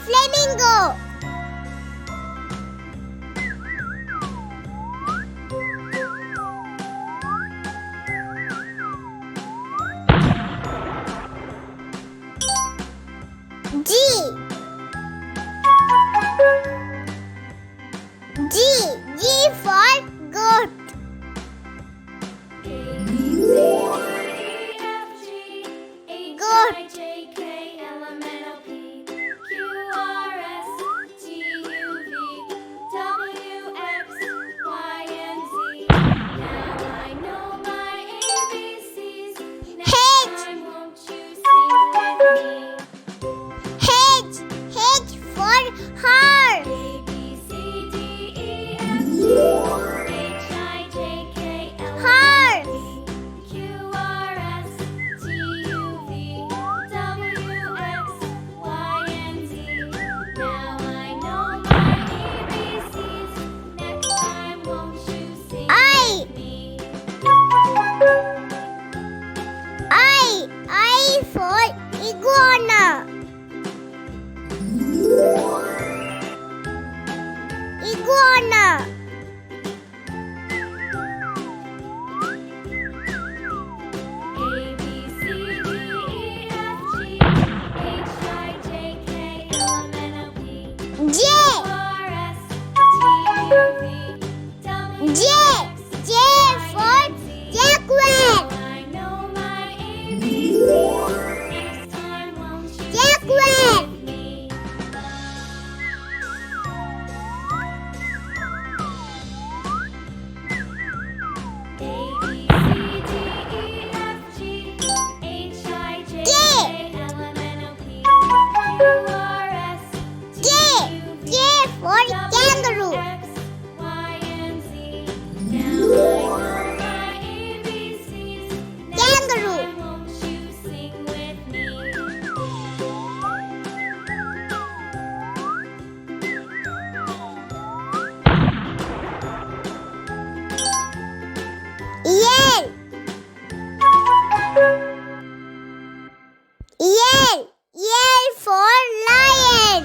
flamingo. G. G for goat. Goat. I for iguana. Iguana. J. J for jaguar. Jaguar. K for kangaroo. Kangaroo. Yell. Yell. Yell for lion.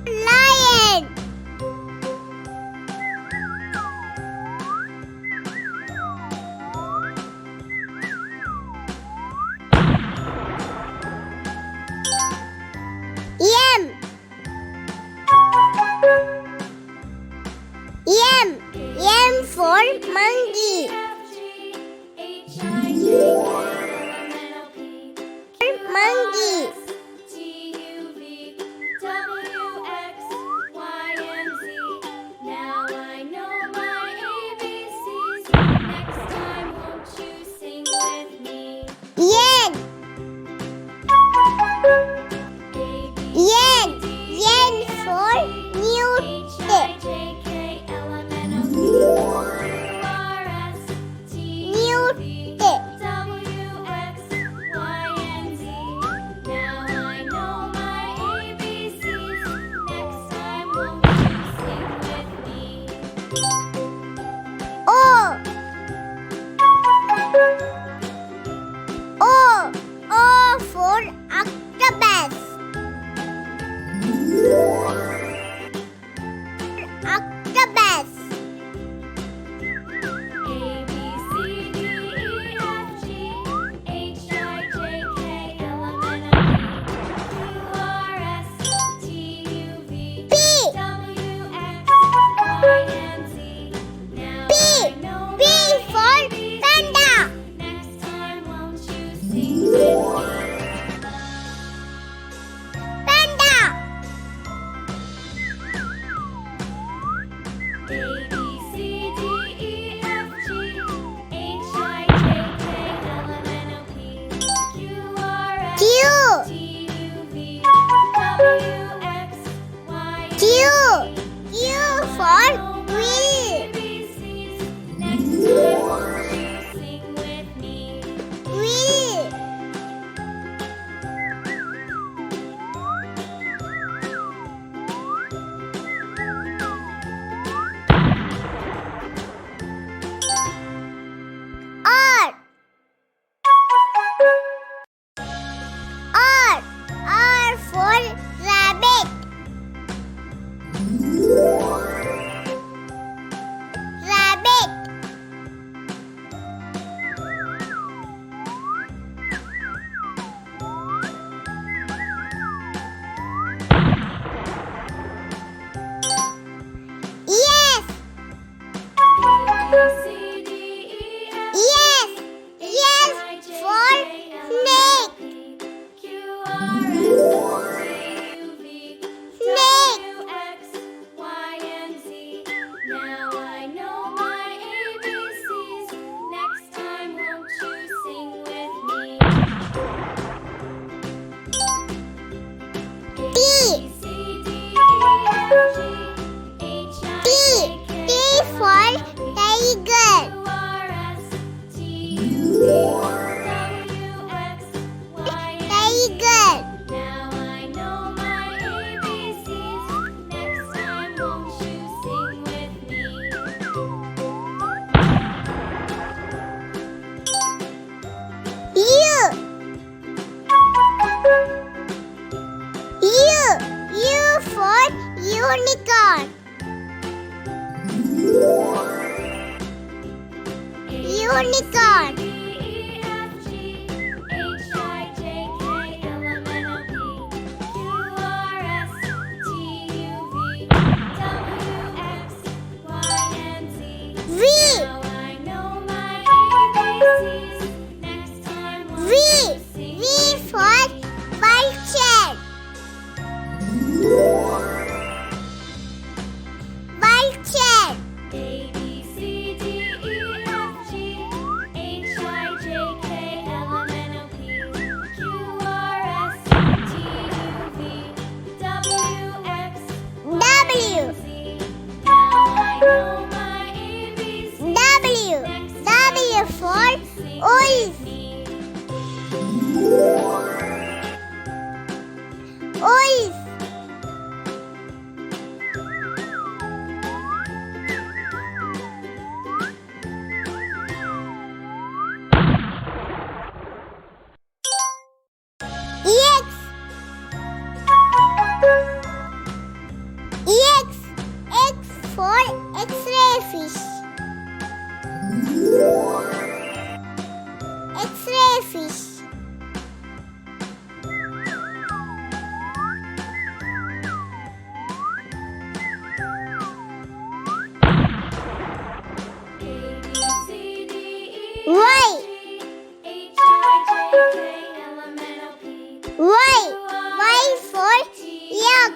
Lion. M. M. M for monkey. Monkey. Yen. Yen. Yen for newt. O for octopus. Octopus. P for panda. Panda. Q for wheel. Wheel. Unicorn. Unicorn. V. V for vulture. Vulture. ABCD, EFG, HIJK, LMNOP, QRS, TUV, WX, W. now I know my ABC. W for wolf. Wolf. X. X. X for X-ray fish. X-ray fish. ABCD, Y. HIJK, LMNOP, Y. Y for yak.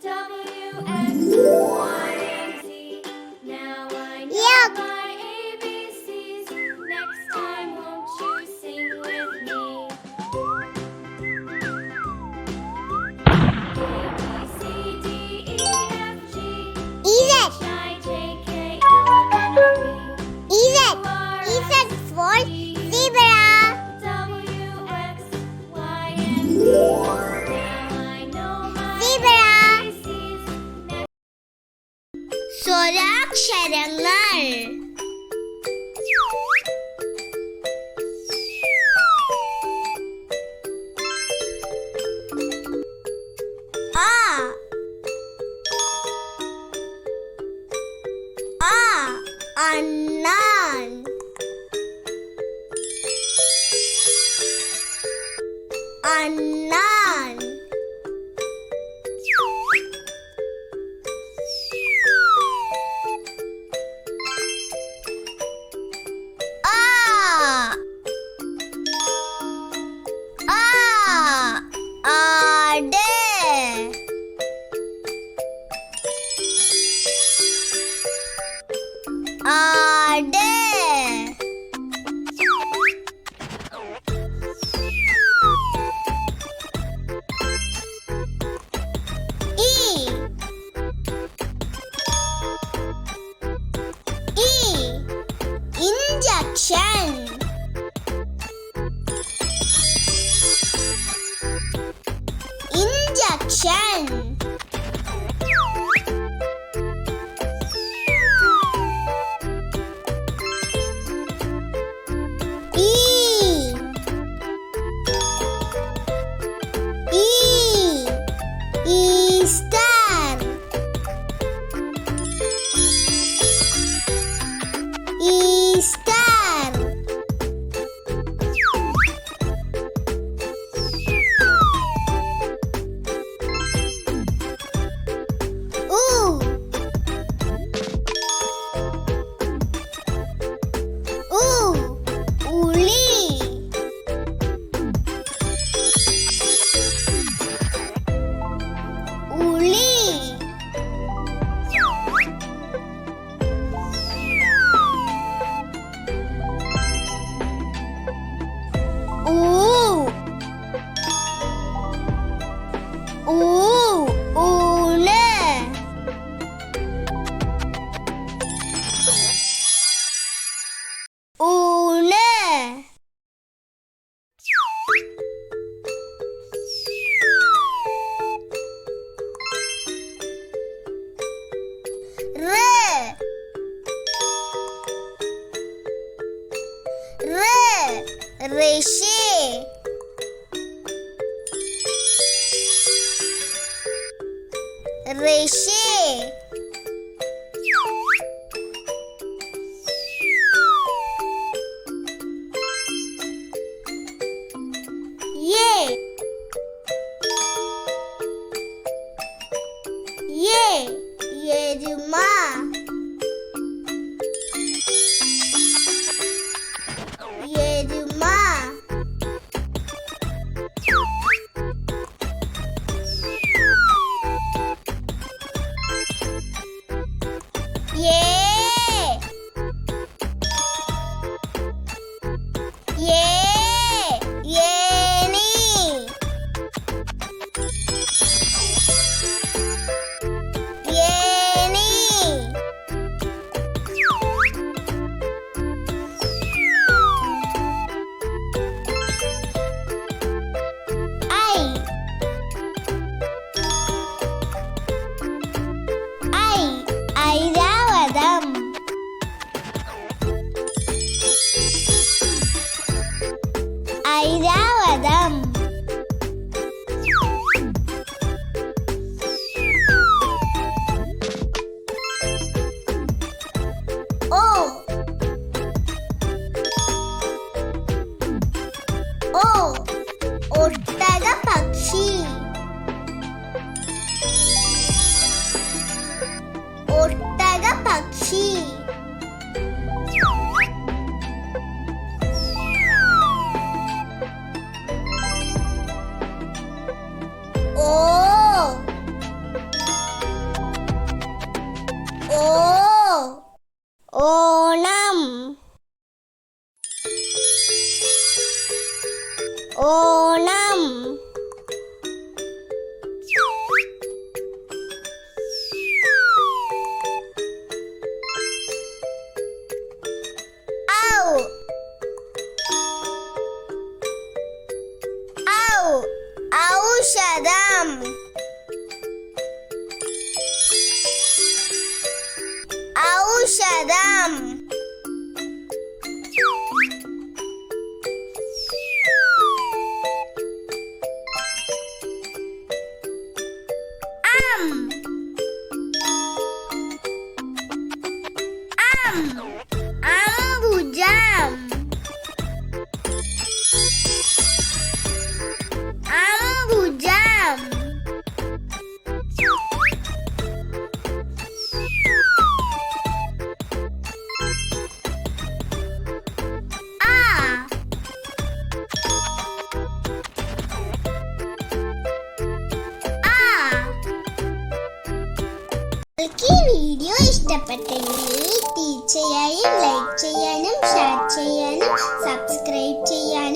WX, YZ. Now I know Yak. my ABCs. Next time, won't you sing with me? ABCD, EFG, Z. HIJK, LMNOP, Z. Z for zebra. WX, YZ. Now I know my Zebra. ABCs. സ്വരാക്ഷരങ്ങൾ. ആ. ആ. അണ്ണാൻ. അണ്ണാൻ. ആ. ആ. ആട്. ആട്. ഈ. ഈ. Injection. Injection. E. E. Easter. Easter. U. Uli. Uli. U. Une. Une. Re. Re. Rishi. ഋഷി. എരുമ. എരുമ. ഏണി. ഏണി. ഐരാവതം. ഐരാവതം. ഓ. ഓ. ഒട്ടകപക്ഷി. ഒട്ടകപക്ഷി. ഓ. ഓ. ഓണം. ഓണം. ഔഷധം. ഔഷധം. അംബുജം. അംബുജം. നിങ്ങൾക്ക് ഈ വീഡിയോ ഇഷ്ടപ്പെട്ടെങ്കിൽ ടീച്ചറായും ലൈക്ക് ചെയ്യാനും ഷെയർ ചെയ്യാനും സബ്സ്ക്രൈബ് ചെയ്യാനും